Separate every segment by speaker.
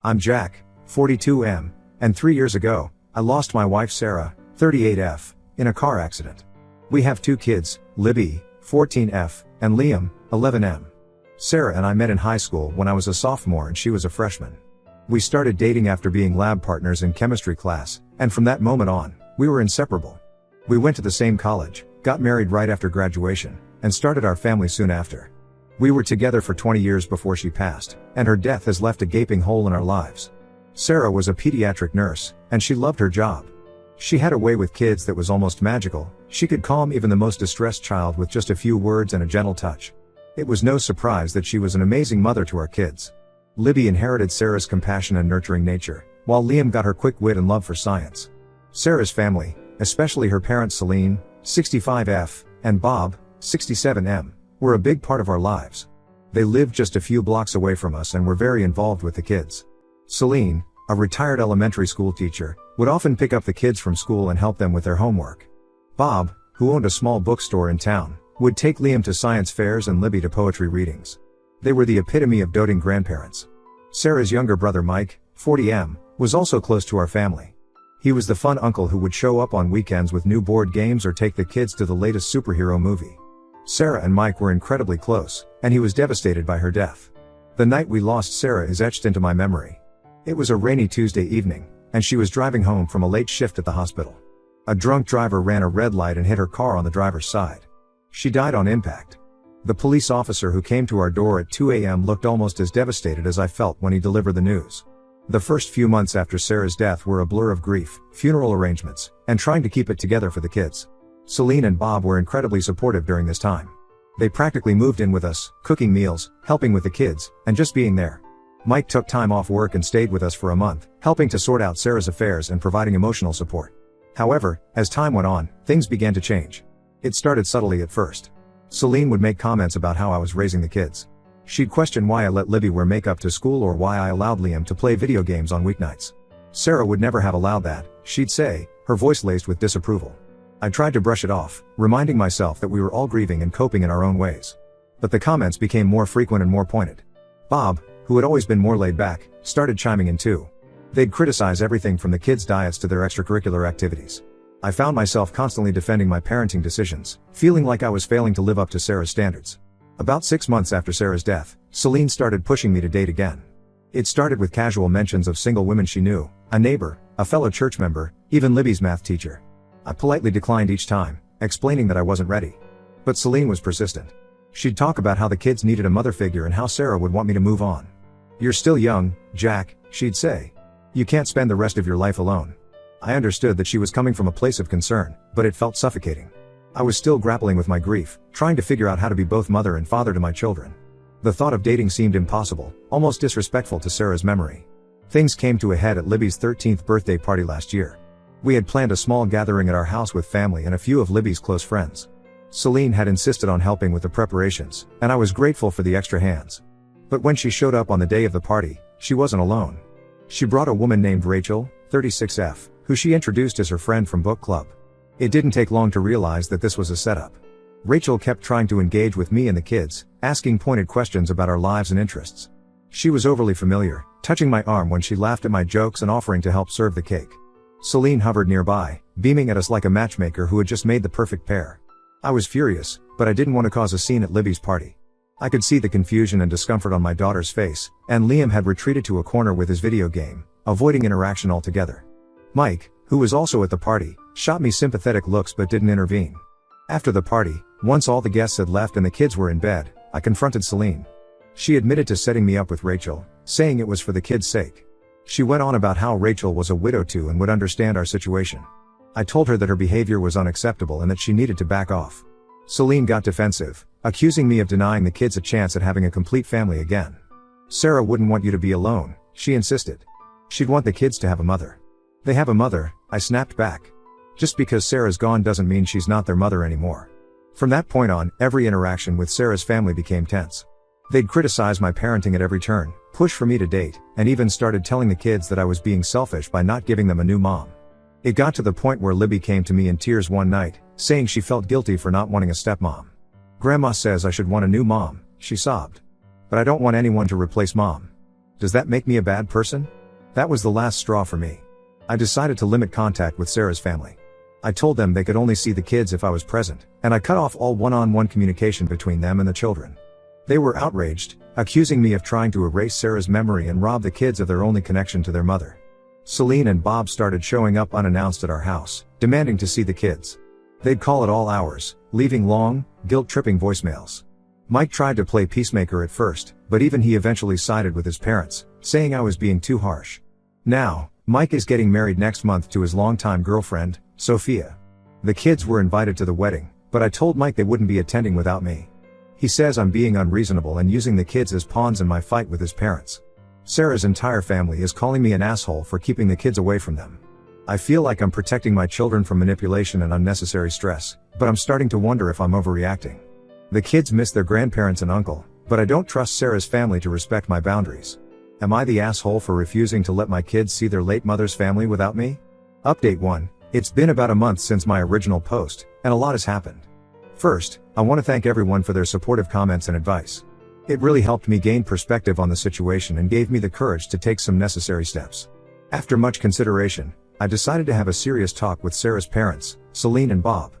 Speaker 1: I'm Jack, 42M, and 3 years ago, I lost my wife Sarah, 38F, in a car accident. We have 2 kids, Libby, 14F, and Liam, 11M. Sarah and I met in high school when I was a sophomore and she was a freshman. We started dating after being lab partners in chemistry class, and from that moment on, we were inseparable. We went to the same college, got married right after graduation, and started our family soon after. We were together for 20 years before she passed, and her death has left a gaping hole in our lives. Sarah was a pediatric nurse, and she loved her job. She had a way with kids that was almost magical. She could calm even the most distressed child with just a few words and a gentle touch. It was no surprise that she was an amazing mother to our kids. Libby inherited Sarah's compassion and nurturing nature, while Liam got her quick wit and love for science. Sarah's family, especially her parents Celine, 65F, and Bob, 67M, were a big part of our lives. They lived just a few blocks away from us and were very involved with the kids. Celine, a retired elementary school teacher, would often pick up the kids from school and help them with their homework. Bob, who owned a small bookstore in town, would take Liam to science fairs and Libby to poetry readings. They were the epitome of doting grandparents. Sarah's younger brother Mike, 40M, was also close to our family. He was the fun uncle who would show up on weekends with new board games or take the kids to the latest superhero movie. Sarah and Mike were incredibly close, and he was devastated by her death. The night we lost Sarah is etched into my memory. It was a rainy Tuesday evening, and she was driving home from a late shift at the hospital. A drunk driver ran a red light and hit her car on the driver's side. She died on impact. The police officer who came to our door at 2 a.m. looked almost as devastated as I felt when he delivered the news. The first few months after Sarah's death were a blur of grief, funeral arrangements, and trying to keep it together for the kids. Celine and Bob were incredibly supportive during this time. They practically moved in with us, cooking meals, helping with the kids, and just being there. Mike took time off work and stayed with us for a month, helping to sort out Sarah's affairs and providing emotional support. However, as time went on, things began to change. It started subtly at first. Celine would make comments about how I was raising the kids. She'd question why I let Libby wear makeup to school or why I allowed Liam to play video games on weeknights. Sarah would never have allowed that, she'd say, her voice laced with disapproval. I tried to brush it off, reminding myself that we were all grieving and coping in our own ways. But the comments became more frequent and more pointed. Bob, who had always been more laid back, started chiming in too. They'd criticize everything from the kids' diets to their extracurricular activities. I found myself constantly defending my parenting decisions, feeling like I was failing to live up to Sarah's standards. About 6 months after Sarah's death, Celine started pushing me to date again. It started with casual mentions of single women she knew, a neighbor, a fellow church member, even Libby's math teacher. I politely declined each time, explaining that I wasn't ready. But Celine was persistent. She'd talk about how the kids needed a mother figure and how Sarah would want me to move on. "You're still young, Jack," she'd say. "You can't spend the rest of your life alone." I understood that she was coming from a place of concern, but it felt suffocating. I was still grappling with my grief, trying to figure out how to be both mother and father to my children. The thought of dating seemed impossible, almost disrespectful to Sarah's memory. Things came to a head at Libby's 13th birthday party last year. We had planned a small gathering at our house with family and a few of Libby's close friends. Celine had insisted on helping with the preparations, and I was grateful for the extra hands. But when she showed up on the day of the party, she wasn't alone. She brought a woman named Rachel, 36F, who she introduced as her friend from book club. It didn't take long to realize that this was a setup. Rachel kept trying to engage with me and the kids, asking pointed questions about our lives and interests. She was overly familiar, touching my arm when she laughed at my jokes and offering to help serve the cake. Celine hovered nearby, beaming at us like a matchmaker who had just made the perfect pair. I was furious, but I didn't want to cause a scene at Libby's party. I could see the confusion and discomfort on my daughter's face, and Liam had retreated to a corner with his video game, avoiding interaction altogether. Mike, who was also at the party, shot me sympathetic looks but didn't intervene. After the party, once all the guests had left and the kids were in bed, I confronted Celine. She admitted to setting me up with Rachel, saying it was for the kids' sake. She went on about how Rachel was a widow too and would understand our situation. I told her that her behavior was unacceptable and that she needed to back off. Celine got defensive, accusing me of denying the kids a chance at having a complete family again. "Sarah wouldn't want you to be alone," she insisted. "She'd want the kids to have a mother." "They have a mother," I snapped back. "Just because Sarah's gone doesn't mean she's not their mother anymore." From that point on, every interaction with Sarah's family became tense. They'd criticize my parenting at every turn, push for me to date, and even started telling the kids that I was being selfish by not giving them a new mom. It got to the point where Libby came to me in tears one night, saying she felt guilty for not wanting a stepmom. "Grandma says I should want a new mom," she sobbed. "But I don't want anyone to replace mom." Does that make me a bad person? That was the last straw for me. I decided to limit contact with Sarah's family. I told them they could only see the kids if I was present, and I cut off all one-on-one communication between them and the children. They were outraged, accusing me of trying to erase Sarah's memory and rob the kids of their only connection to their mother. Celine and Bob started showing up unannounced at our house, demanding to see the kids. They'd call at all hours, leaving long, guilt-tripping voicemails. Mike tried to play peacemaker at first, but even he eventually sided with his parents, saying I was being too harsh. Now, Mike is getting married next month to his longtime girlfriend, Sophia. The kids were invited to the wedding, but I told Mike they wouldn't be attending without me. He says I'm being unreasonable and using the kids as pawns in my fight with his parents. Sarah's entire family is calling me an asshole for keeping the kids away from them. I feel like I'm protecting my children from manipulation and unnecessary stress, but I'm starting to wonder if I'm overreacting. The kids miss their grandparents and uncle, but I don't trust Sarah's family to respect my boundaries. Am I the asshole for refusing to let my kids see their late mother's family without me? Update 1. It's been about a month since my original post, and a lot has happened. First, I want to thank everyone for their supportive comments and advice. It really helped me gain perspective on the situation and gave me the courage to take some necessary steps. After much consideration, I decided to have a serious talk with Sarah's parents, Celine and Bob.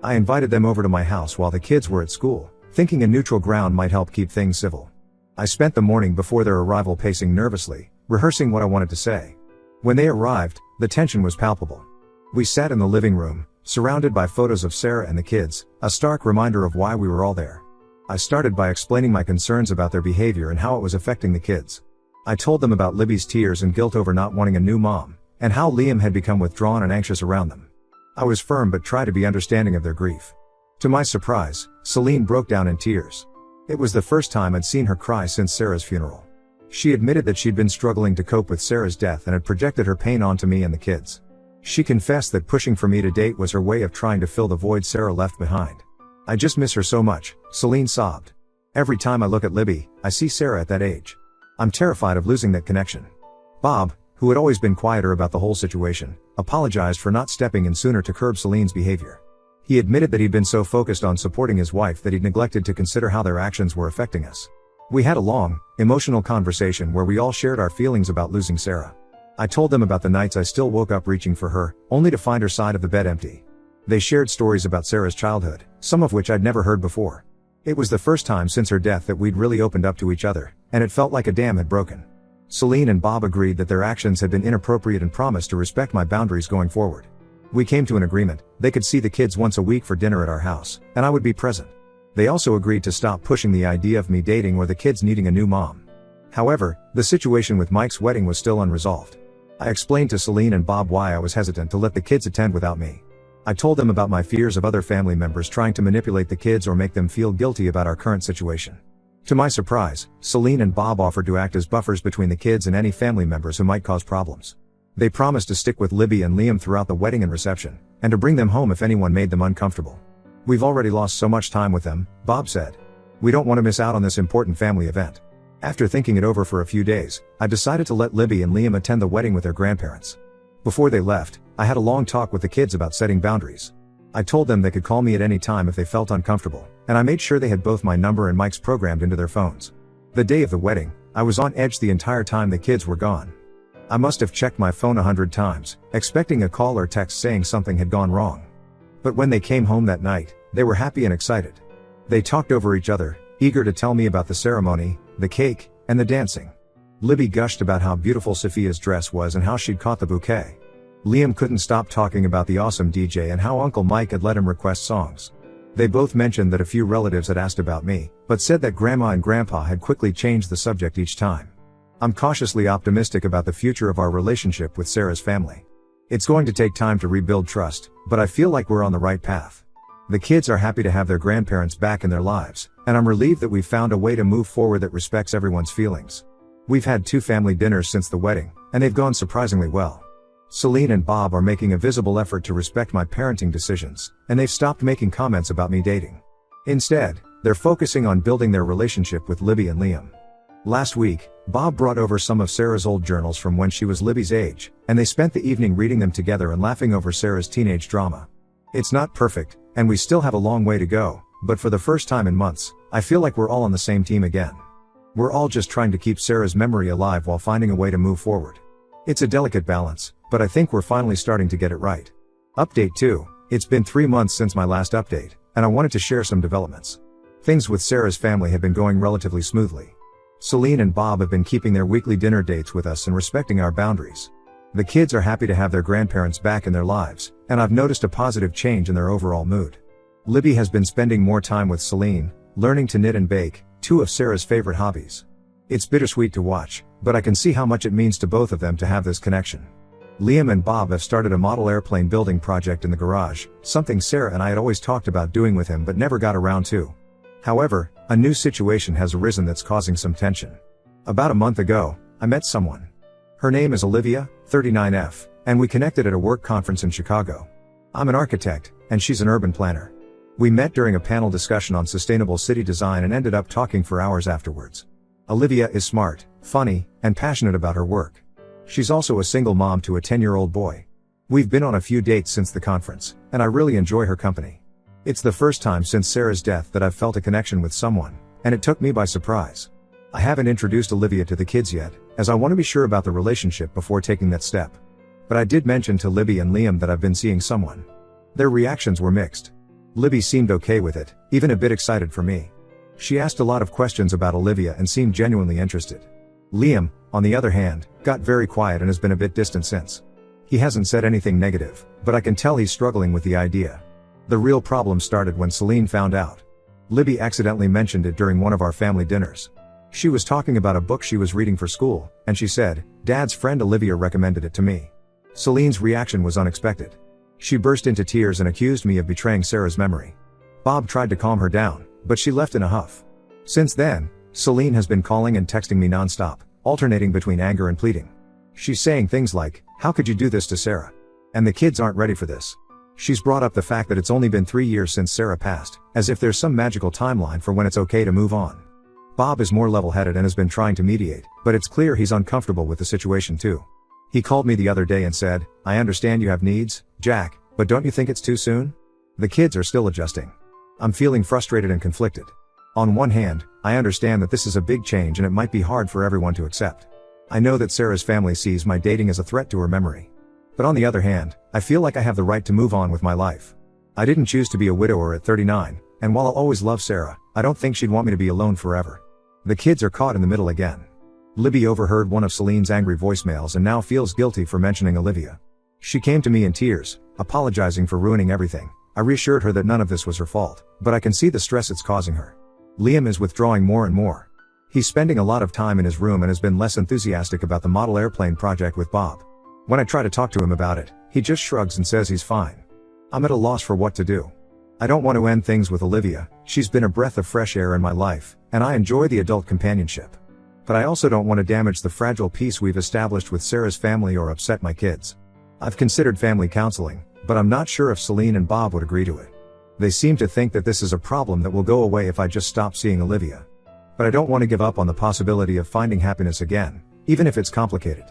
Speaker 1: I invited them over to my house while the kids were at school, thinking a neutral ground might help keep things civil. I spent the morning before their arrival pacing nervously, rehearsing what I wanted to say. When they arrived, the tension was palpable. We sat in the living room, surrounded by photos of Sarah and the kids, a stark reminder of why we were all there. I started by explaining my concerns about their behavior and how it was affecting the kids. I told them about Libby's tears and guilt over not wanting a new mom, and how Liam had become withdrawn and anxious around them. I was firm but tried to be understanding of their grief. To my surprise, Celine broke down in tears. It was the first time I'd seen her cry since Sarah's funeral. She admitted that she'd been struggling to cope with Sarah's death and had projected her pain onto me and the kids. She confessed that pushing for me to date was her way of trying to fill the void Sarah left behind. I just miss her so much, Celine sobbed. Every time I look at Libby, I see Sarah at that age. I'm terrified of losing that connection. Bob, who had always been quieter about the whole situation, apologized for not stepping in sooner to curb Celine's behavior. He admitted that he'd been so focused on supporting his wife that he'd neglected to consider how their actions were affecting us. We had a long, emotional conversation where we all shared our feelings about losing Sarah. I told them about the nights I still woke up reaching for her, only to find her side of the bed empty. They shared stories about Sarah's childhood, some of which I'd never heard before. It was the first time since her death that we'd really opened up to each other, and it felt like a dam had broken. Celine and Bob agreed that their actions had been inappropriate and promised to respect my boundaries going forward. We came to an agreement. They could see the kids once a week for dinner at our house, and I would be present. They also agreed to stop pushing the idea of me dating or the kids needing a new mom. However, the situation with Mike's wedding was still unresolved. I explained to Celine and Bob why I was hesitant to let the kids attend without me. I told them about my fears of other family members trying to manipulate the kids or make them feel guilty about our current situation. To my surprise, Celine and Bob offered to act as buffers between the kids and any family members who might cause problems. They promised to stick with Libby and Liam throughout the wedding and reception, and to bring them home if anyone made them uncomfortable. We've already lost so much time with them, Bob said. We don't want to miss out on this important family event. After thinking it over for a few days, I decided to let Libby and Liam attend the wedding with their grandparents. Before they left, I had a long talk with the kids about setting boundaries. I told them they could call me at any time if they felt uncomfortable, and I made sure they had both my number and Mike's programmed into their phones. The day of the wedding, I was on edge the entire time the kids were gone. I must have checked my phone 100 times, expecting a call or text saying something had gone wrong. But when they came home that night, they were happy and excited. They talked over each other, eager to tell me about the ceremony, the cake, and the dancing. Libby gushed about how beautiful Sophia's dress was and how she'd caught the bouquet. Liam couldn't stop talking about the awesome DJ and how Uncle Mike had let him request songs. They both mentioned that a few relatives had asked about me, but said that Grandma and Grandpa had quickly changed the subject each time. I'm cautiously optimistic about the future of our relationship with Sarah's family. It's going to take time to rebuild trust, but I feel like we're on the right path. The kids are happy to have their grandparents back in their lives, and I'm relieved that we've found a way to move forward that respects everyone's feelings. We've had 2 family dinners since the wedding, and they've gone surprisingly well. Celine and Bob are making a visible effort to respect my parenting decisions, and they've stopped making comments about me dating. Instead, they're focusing on building their relationship with Libby and Liam. Last week, Bob brought over some of Sarah's old journals from when she was Libby's age, and they spent the evening reading them together and laughing over Sarah's teenage drama. It's not perfect, and we still have a long way to go, but for the first time in months, I feel like we're all on the same team again. We're all just trying to keep Sarah's memory alive while finding a way to move forward. It's a delicate balance, but I think we're finally starting to get it right. Update 2. It's been 3 months since my last update, and I wanted to share some developments. Things with Sarah's family have been going relatively smoothly. Celine and Bob have been keeping their weekly dinner dates with us and respecting our boundaries. The kids are happy to have their grandparents back in their lives, and I've noticed a positive change in their overall mood. Libby has been spending more time with Celine, learning to knit and bake, 2 of Sarah's favorite hobbies. It's bittersweet to watch, but I can see how much it means to both of them to have this connection. Liam and Bob have started a model airplane building project in the garage, something Sarah and I had always talked about doing with him but never got around to. However, a new situation has arisen that's causing some tension. About a month ago, I met someone. Her name is Olivia, 39F, and we connected at a work conference in Chicago. I'm an architect, and she's an urban planner. We met during a panel discussion on sustainable city design and ended up talking for hours afterwards. Olivia is smart, funny, and passionate about her work. She's also a single mom to a 10-year-old boy. We've been on a few dates since the conference, and I really enjoy her company. It's the first time since Sarah's death that I've felt a connection with someone, and it took me by surprise. I haven't introduced Olivia to the kids yet, as I want to be sure about the relationship before taking that step. But I did mention to Libby and Liam that I've been seeing someone. Their reactions were mixed. Libby seemed okay with it, even a bit excited for me. She asked a lot of questions about Olivia and seemed genuinely interested. Liam, on the other hand, got very quiet and has been a bit distant since. He hasn't said anything negative, but I can tell he's struggling with the idea. The real problem started when Celine found out. Libby accidentally mentioned it during one of our family dinners. She was talking about a book she was reading for school, and she said, "Dad's friend Olivia recommended it to me." Celine's reaction was unexpected. She burst into tears and accused me of betraying Sarah's memory. Bob tried to calm her down, but she left in a huff. Since then, Celine has been calling and texting me nonstop, alternating between anger and pleading. She's saying things like, "How could you do this to Sarah? And the kids aren't ready for this." She's brought up the fact that it's only been 3 years since Sarah passed, as if there's some magical timeline for when it's okay to move on. Bob is more level-headed and has been trying to mediate, but it's clear he's uncomfortable with the situation too. He called me the other day and said, "I understand you have needs, Jack, but don't you think it's too soon?" The kids are still adjusting. I'm feeling frustrated and conflicted. On one hand, I understand that this is a big change and it might be hard for everyone to accept. I know that Sarah's family sees my dating as a threat to her memory. But on the other hand, I feel like I have the right to move on with my life. I didn't choose to be a widower at 39, and while I'll always love Sarah, I don't think she'd want me to be alone forever. The kids are caught in the middle again. Libby overheard one of Celine's angry voicemails and now feels guilty for mentioning Olivia. She came to me in tears, apologizing for ruining everything. I reassured her that none of this was her fault, but I can see the stress it's causing her. Liam is withdrawing more and more. He's spending a lot of time in his room and has been less enthusiastic about the model airplane project with Bob. When I try to talk to him about it, he just shrugs and says he's fine. I'm at a loss for what to do. I don't want to end things with Olivia. She's been a breath of fresh air in my life, and I enjoy the adult companionship. But I also don't want to damage the fragile peace we've established with Sarah's family or upset my kids. I've considered family counseling, but I'm not sure if Celine and Bob would agree to it. They seem to think that this is a problem that will go away if I just stop seeing Olivia. But I don't want to give up on the possibility of finding happiness again, even if it's complicated.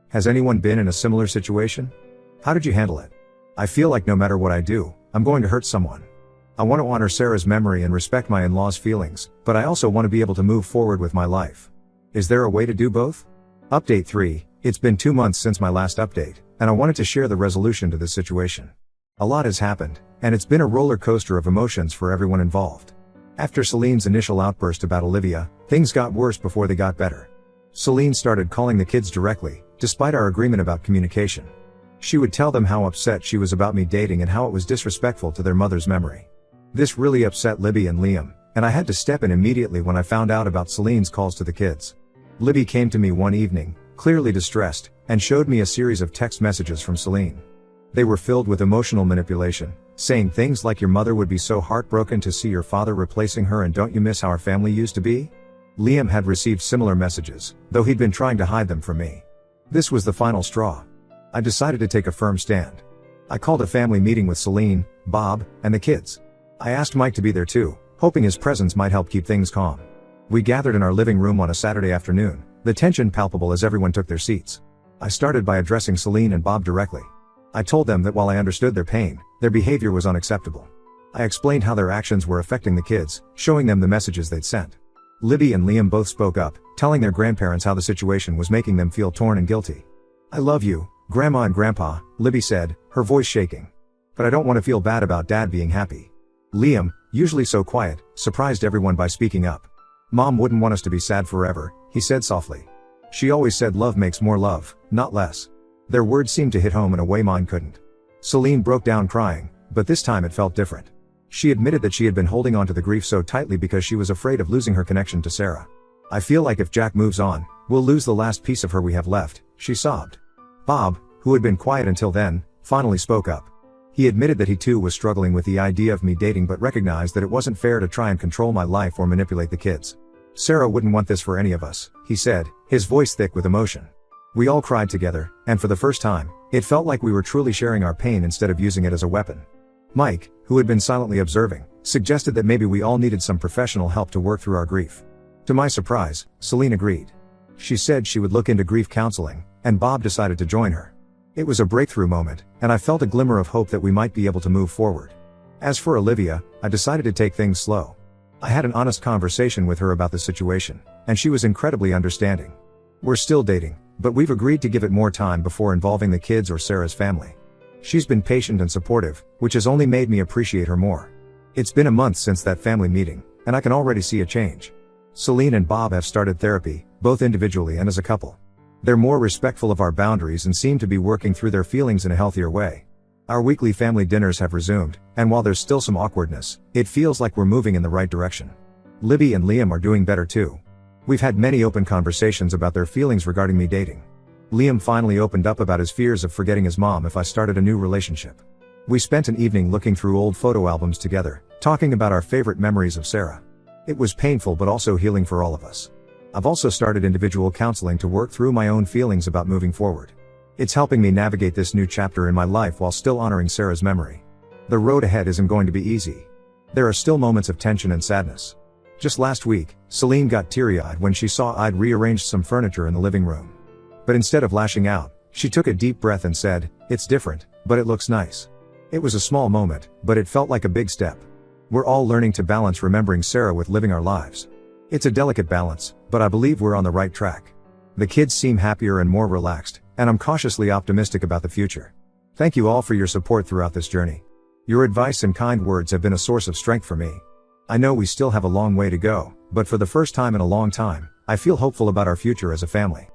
Speaker 1: Has anyone been in a similar situation? How did you handle it? I feel like no matter what I do, I'm going to hurt someone. I want to honor Sarah's memory and respect my in-laws' feelings, but I also want to be able to move forward with my life. Is there a way to do both? Update 3. It's been 2 months since my last update, and I wanted to share the resolution to this situation. A lot has happened, and it's been a roller coaster of emotions for everyone involved. After Celine's initial outburst about Olivia, things got worse before they got better. Celine started calling the kids directly, despite our agreement about communication. She would tell them how upset she was about me dating and how it was disrespectful to their mother's memory. This really upset Libby and Liam, and I had to step in immediately when I found out about Celine's calls to the kids. Libby came to me one evening, clearly distressed, and showed me a series of text messages from Celine. They were filled with emotional manipulation, saying things like, "Your mother would be so heartbroken to see your father replacing her, and don't you miss how our family used to be?" Liam had received similar messages, though he'd been trying to hide them from me. This was the final straw. I decided to take a firm stand. I called a family meeting with Celine, Bob, and the kids. I asked Mike to be there too, hoping his presence might help keep things calm. We gathered in our living room on a Saturday afternoon, the tension palpable as everyone took their seats. I started by addressing Celine and Bob directly. I told them that while I understood their pain, their behavior was unacceptable. I explained how their actions were affecting the kids, showing them the messages they'd sent. Libby and Liam both spoke up, telling their grandparents how the situation was making them feel torn and guilty. "I love you, Grandma and Grandpa," Libby said, her voice shaking. "But I don't want to feel bad about Dad being happy." Liam, usually so quiet, surprised everyone by speaking up. "Mom wouldn't want us to be sad forever," he said softly. "She always said love makes more love, not less." Their words seemed to hit home in a way mine couldn't. Celine broke down crying, but this time it felt different. She admitted that she had been holding on to the grief so tightly because she was afraid of losing her connection to Sarah. "I feel like if Jack moves on, we'll lose the last piece of her we have left," she sobbed. Bob, who had been quiet until then, finally spoke up. He admitted that he too was struggling with the idea of me dating but recognized that it wasn't fair to try and control my life or manipulate the kids. "Sarah wouldn't want this for any of us," he said, his voice thick with emotion. We all cried together, and for the first time, it felt like we were truly sharing our pain instead of using it as a weapon. Mike, who had been silently observing, suggested that maybe we all needed some professional help to work through our grief. To my surprise, Celine agreed. She said she would look into grief counseling, and Bob decided to join her. It was a breakthrough moment, and I felt a glimmer of hope that we might be able to move forward. As for Olivia, I decided to take things slow. I had an honest conversation with her about the situation, and she was incredibly understanding. We're still dating, but we've agreed to give it more time before involving the kids or Sarah's family. She's been patient and supportive, which has only made me appreciate her more. It's been a month since that family meeting, and I can already see a change. Celine and Bob have started therapy, both individually and as a couple. They're more respectful of our boundaries and seem to be working through their feelings in a healthier way. Our weekly family dinners have resumed, and while there's still some awkwardness, it feels like we're moving in the right direction. Libby and Liam are doing better too. We've had many open conversations about their feelings regarding me dating. Liam finally opened up about his fears of forgetting his mom if I started a new relationship. We spent an evening looking through old photo albums together, talking about our favorite memories of Sarah. It was painful but also healing for all of us. I've also started individual counseling to work through my own feelings about moving forward. It's helping me navigate this new chapter in my life while still honoring Sarah's memory. The road ahead isn't going to be easy. There are still moments of tension and sadness. Just last week, Celine got teary-eyed when she saw I'd rearranged some furniture in the living room. But instead of lashing out, she took a deep breath and said, "It's different, but it looks nice." It was a small moment, but it felt like a big step. We're all learning to balance remembering Sarah with living our lives. It's a delicate balance, but I believe we're on the right track. The kids seem happier and more relaxed, and I'm cautiously optimistic about the future. Thank you all for your support throughout this journey. Your advice and kind words have been a source of strength for me. I know we still have a long way to go, but for the first time in a long time, I feel hopeful about our future as a family.